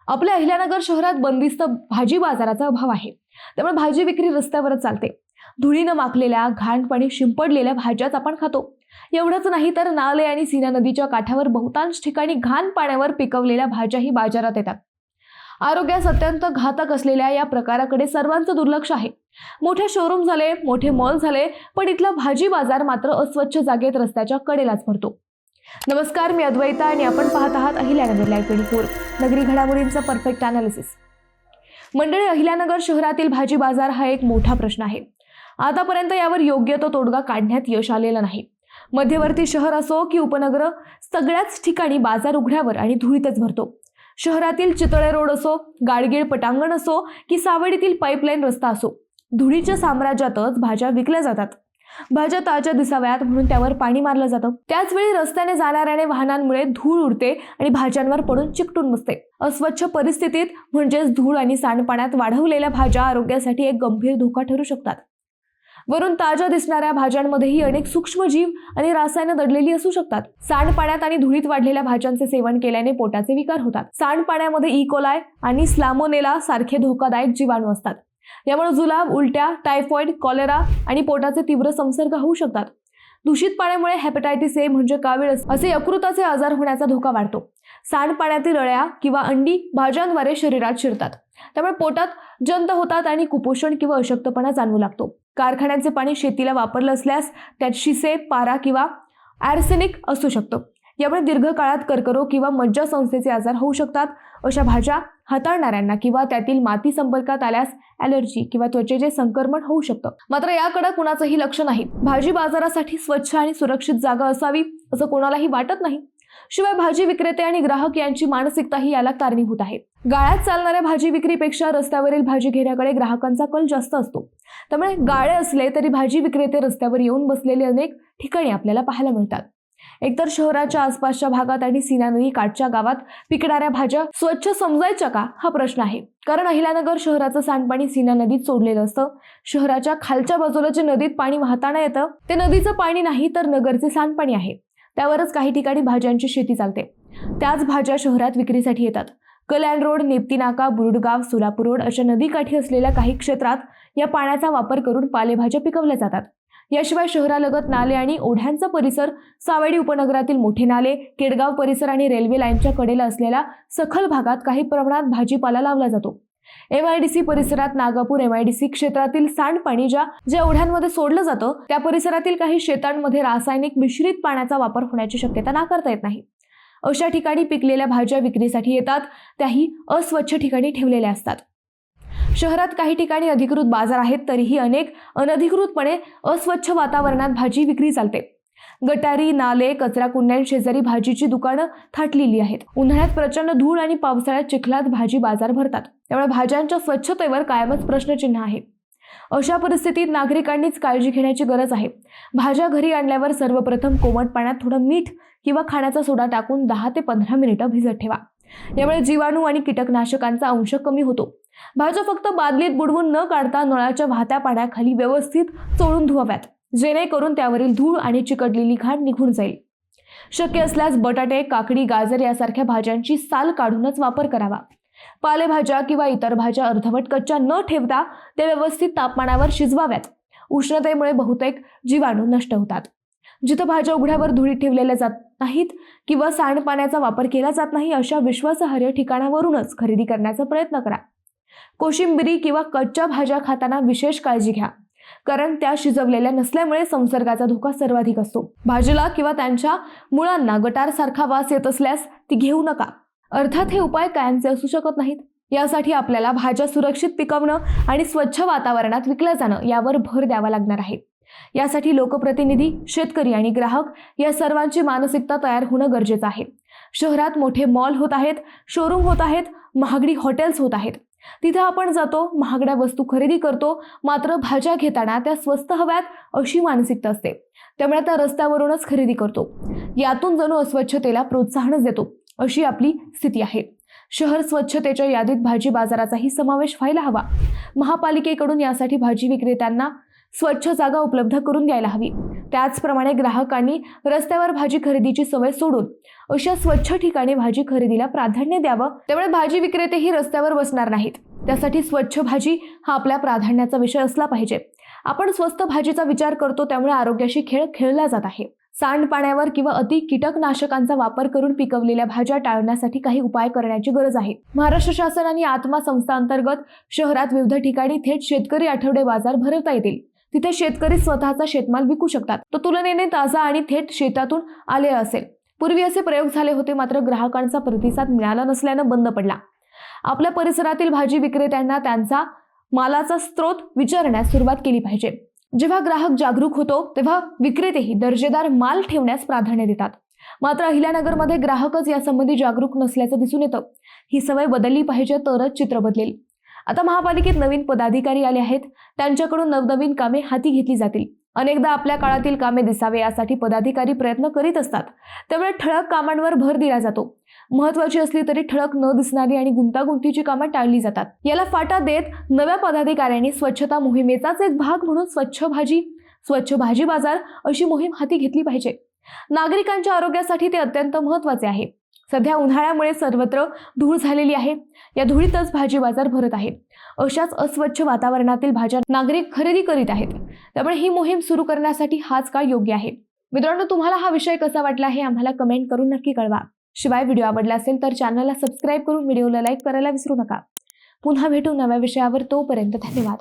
आपल्या अहिल्यानगर शहरात बंदिस्त भाजी बाजाराचा अभाव आहे। त्यामुळे भाजी विक्री रस्त्यावरच चालते। धुळीनं माखलेल्या घाण पाणी शिंपडलेल्या भाज्याच आपण खातो। एवढंच नाही तर नाले आणि सीना नदीच्या काठावर बहुतांश ठिकाणी घाण पाण्यावर पिकवलेल्या भाज्याही बाजारात येतात। आरोग्यास अत्यंत घातक असलेल्या या प्रकाराकडे सर्वांचं दुर्लक्ष आहे। मोठे शोरूम झाले, मोठे मॉल झाले, पण इथला भाजी बाजार मात्र अस्वच्छ जागेत रस्त्याच्या कडेलाच भरतो। नमस्कार, मी अद्वैता आणि आपण पाहत आहात अहिल्यानगर लाईव्ह 24 नगरी घडामोडींचा परफेक्ट अनालिसिस। मंडळी, अहिल्यानगर शहरातील भाजी बाजार हा एक मोठा प्रश्न आहे। आतापर्यंत यावर योग्य तो तोडगा काढण्यात यश आलेलं नाही। मध्यवर्ती शहर असो की उपनगर, सगळ्याच ठिकाणी बाजार उघड्यावर आणि धुळीतच भरतो। शहरातील चितळे रोड असो, गाडगीळ पटांगण असो की सावडीतील पाईपलाईन रस्ता असो, धुळीच्या साम्राज्यातच भाज्या विकल्या जातात। भाज्या ताज्या दिसाव्यात म्हणून त्यावर पाणी मारलं जातं। त्याच वेळी रस्त्याने जाणाऱ्या वाहनांमुळे धूळ उडते आणि भाज्यांवर पडून चिकटून बसते। अस्वच्छ परिस्थितीत म्हणजेच धूळ आणि सांडपाण्यात वाढवलेल्या भाज्या आरोग्यासाठी एक गंभीर धोका ठरू शकतात। वरून ताज्या दिसणाऱ्या भाज्यांमध्येही अनेक सूक्ष्मजीव आणि रसायनं दडलेली असू शकतात। सांडपाण्यात आणि धुळीत वाढलेल्या भाज्यांचे सेवन केल्याने पोटाचे विकार होतात। सांडपाण्यामध्ये ई कोलाई आणि सॅल्मोनेला सारखे धोकादायक जीवाणू असतात। यामुळे जुलाब, उलट्या, टायफॉइड, कॉलेरा आणि पोटाचे तीव्र संसर्ग होऊ शकतात। दूषित पाण्यामुळे हेपॅटायटिस ए म्हणजे कावीळ असे यकृताचे आजार होण्याचा धोका वाढतो। सांडपाण्यातील अळ्या किंवा अंडी भाज्यांद्वारे शरीरात शिरतात, त्यामुळे पोटात जंत होतात आणि कुपोषण किंवा अशक्तपणा जाणवू लागतो। कारखान्याचे पाणी शेतीला वापरलं असल्यास त्यात शिसे, पारा किंवा आर्सेनिक असू शकतं। यामुळे दीर्घकाळात कर्करोग किंवा मज्जासंस्थेचे आजार होऊ शकतात। अशा भाज्या हाताळणाऱ्यांना किंवा त्यातील माती संपर्कात आल्यास ॲलर्जी किंवा त्वचेचे संक्रमण होऊ शकतं। मात्र याकडे कुणाचंही लक्ष नाही। भाजी बाजारासाठी स्वच्छ आणि सुरक्षित जागा असावी असं कोणालाही वाटत नाही। शिवाय भाजी विक्रेते आणि ग्राहक यांची मानसिकताही याला कारणीभूत आहे। गाळ्यात चालणाऱ्या भाजी विक्रीपेक्षा रस्त्यावरील भाजी घेण्याकडे ग्राहकांचा कल जास्त असतो। त्यामुळे गाळे असले तरी भाजी विक्रेते रस्त्यावर येऊन बसलेले अनेक ठिकाणी आपल्याला पाहायला मिळतात। एकतर शहराच्या आसपासच्या भागात आणि सीना नदी काठच्या गावात पिकणाऱ्या भाज्या स्वच्छ समजायच्या का हा प्रश्न आहे। कारण अहिल्यानगर शहराचं सांडपाणी सीना नदीत सोडलेलं असतं। शहराच्या खालच्या बाजूला जे नदीत पाणी वाहताना येतं ते नदीचं पाणी नाही तर नगरचे सांडपाणी आहे। त्यावरच काही ठिकाणी भाज्यांची शेती चालते। त्याच भाज्या शहरात विक्रीसाठी येतात। कल्याण रोड, नेप्ती नाका, बुरुडगाव, सोलापूर रोड अशा नदीकाठी असलेल्या काही क्षेत्रात या पाण्याचा वापर करून पालेभाज्या पिकवल्या जातात। याशिवाय शहरालगत नाले आणि ओढ्यांचा परिसर, सावडी उपनगरातील मोठे नाले, केडगाव परिसर आणि रेल्वे लाईनच्या कडेला असलेल्या सखल भागात काही प्रमाणात भाजीपाला लावला जातो। MIDC परिसरात नागापूर MIDC क्षेत्रातील सांडपाणी ज्या ओढ्यांमध्ये सोडलं जातं त्या परिसरातील काही शेतांमध्ये रासायनिक मिश्रित पाण्याचा वापर होण्याची शक्यता नाकारता येत नाही। अशा ठिकाणी पिकलेल्या भाज्या विक्रीसाठी येतात, त्याही अस्वच्छ ठिकाणी ठेवलेल्या असतात। शहरात काही ठिकाणी अधिकृत बाजार आहेत, तरीही अनेक अनधिकृतपणे अस्वच्छ वातावरणात भाजी विक्री चालते। गटारी, नाले, कचरा कुंड्यांशेजारी भाजीची दुकानं थाटलेली आहेत। उन्हाळ्यात प्रचंड धूळ आणि पावसाळ्यात चिखलात भाजी बाजार भरतात, त्यामुळे भाज्यांच्या स्वच्छतेवर कायमच प्रश्नचिन्ह आहे। अशा परिस्थितीत नागरिकांनीच काळजी घेण्याची गरज आहे। भाज्या घरी आणल्यावर सर्वप्रथम कोमट पाण्यात थोडं मीठ किंवा खाण्याचा सोडा टाकून 10 ते 15 मिनिटं भिजत ठेवा। यामुळे जीवाणू आणि कीटकनाशकांचा अंश कमी होतो। भाज्या फक्त बादलीत बुडवून न काढता नळाच्या वाहत्या पाण्याखाली व्यवस्थित चोळून धुवाव्यात, जेणेकरून त्यावरील धूळ आणि चिकटलेली घाण निघून जाईल। शक्य असल्यास बटाटे, काकडी, गाजर यासारख्या भाज्यांची साल काढूनच वापर करावा। पालेभाज्या किंवा इतर भाज्या अर्धवट कच्च्या न ठेवता त्या व्यवस्थित तापमानावर शिजवाव्यात। उष्णतेमुळे बहुतेक जीवाणू नष्ट होतात। जिथं भाज्या उघड्यावर धुळीत ठेवलेल्या जात नाहीत किंवा सांडपाण्याचा वापर केला जात नाही अशा विश्वासार्ह ठिकाणावरूनच खरेदी करण्याचा प्रयत्न करा। कोशिंबिरी किंवा कच्च्या भाज्या खाताना विशेष काळजी घ्या, कारण त्या शिजवलेल्या नसल्यामुळे संसर्गाचा धोका सर्वाधिक असतो। भाजीला किंवा त्यांच्या मुळांना गटारसारखा वास येत असल्यास ती घेऊ नका। अर्थात हे उपाय कायमचे असू शकत नाहीत। यासाठी आपल्याला भाज्या सुरक्षित पिकवणं आणि स्वच्छ वातावरणात विकल्या जाणं यावर भर द्यावा लागणार आहे। यासाठी लोकप्रतिनिधी, शेतकरी आणि ग्राहक या सर्वांची मानसिकता तयार होणं गरजेचं आहे। शहरात मोठे मॉल होत आहेत, शोरूम होत आहेत, महागडी हॉटेल्स होत आहेत। तिथे आपण जातो, महागड्या वस्तू खरेदी करतो, मात्र भाज्या घेताना त्या स्वस्त हव्यात अशी मानसिकता असते। त्यामुळे त्या रस्त्यावरूनच खरेदी करतो। यातून जणू अस्वच्छतेला प्रोत्साहनच देतो अशी आपली स्थिती आहे। शहर स्वच्छतेच्या यादीत भाजी बाजाराचाही समावेश व्हायला हवा। महापालिकेकडून यासाठी भाजी विक्रेत्यांना स्वच्छ जागा उपलब्ध करून द्यायला हवी। त्याचप्रमाणे ग्राहकांनी रस्त्यावर भाजी खरेदीची सवय सोडून अशा स्वच्छ ठिकाणी भाजी खरेदीला प्राधान्य द्यावं. त्यामुळे भाजी विक्रेतेही रस्त्यावर बसणार नाहीत. त्यासाठी स्वच्छ भाजी हा आपल्या प्राधान्याचा विषय असला पाहिजे. आपण स्वस्त भाजीचा विचार करतो, त्यामुळे आरोग्याशी खेळ खेळला जात आहे. सांडपाण्यावर किंवा अति कीटकनाशकांचा वापर करून पिकवलेल्या भाज्या टाळण्यासाठी काही उपाय करण्याची गरज आहे. महाराष्ट्र शासन आणि आत्मा संस्था अंतर्गत शहरात विविध ठिकाणी थेट शेतकरी आठवडे बाजार भरवता येतील. तिथे शेतकरी स्वतःचा शेतमाल विकू शकतात. तो तुलनेने ताजा आणि थेट शेतातून आलेला असेल. पूर्वी असे प्रयोग झाले होते, मात्र ग्राहकांचा प्रतिसाद मिळाला नसल्यानं बंद पडला. आपल्या परिसरातील भाजी विक्रेत्यांना त्यांचा मालाचा स्रोत विचारण्यास सुरुवात केली पाहिजे. जेव्हा ग्राहक जागरूक होतो तेव्हा विक्रेतेही दर्जेदार माल ठेवण्यास प्राधान्य देतात. मात्र अहिल्यानगरमध्ये ग्राहकच यासंबंधी जागरूक नसल्याचं दिसून येतं. ही सवय बदलली पाहिजे, तरच चित्र बदलेल. आता महापालिकेत नवीन पदाधिकारी आले आहेत. त्यांच्याकडून नवनवीन कामे हाती घेतली जातील. अनेकदा आपल्या काळातील कामे दिसावे यासाठी पदाधिकारी प्रयत्न करीत असतात. त्यामुळे ठळक कामांवर भर दिला जातो. महत्त्वाची असली तरी ठळक न दिसणारी आणि गुंतागुंतीची कामं टाळली जातात. याला फाटा देत नव्या पदाधिकाऱ्यांनी स्वच्छता मोहिमेचाच एक भाग म्हणून स्वच्छ भाजी बाजार अशी मोहीम हाती घेतली पाहिजे. नागरिकांच्या आरोग्यासाठी ते अत्यंत महत्त्वाचे आहे. सध्या उन्हाळ्यामुळे सर्वत्र धूळ झालेली आहे. या धुळीतच भाजी बाजार भरत आहेत. अशाच अस्वच्छ वातावरणातील भाज्या नागरिक खरेदी करीत आहेत. त्यामुळे ही मोहीम सुरू करण्यासाठी हाच काळ योग्य आहे. मित्रांनो, तुम्हाला हा विषय कसा वाटला हे आम्हाला कमेंट करून नक्की कळवा. शिवाय व्हिडिओ आवडला असेल तर चॅनलला सबस्क्राईब करून व्हिडिओला लाईक करायला विसरू नका. पुन्हा भेटू नव्या विषयावर. तोपर्यंत धन्यवाद.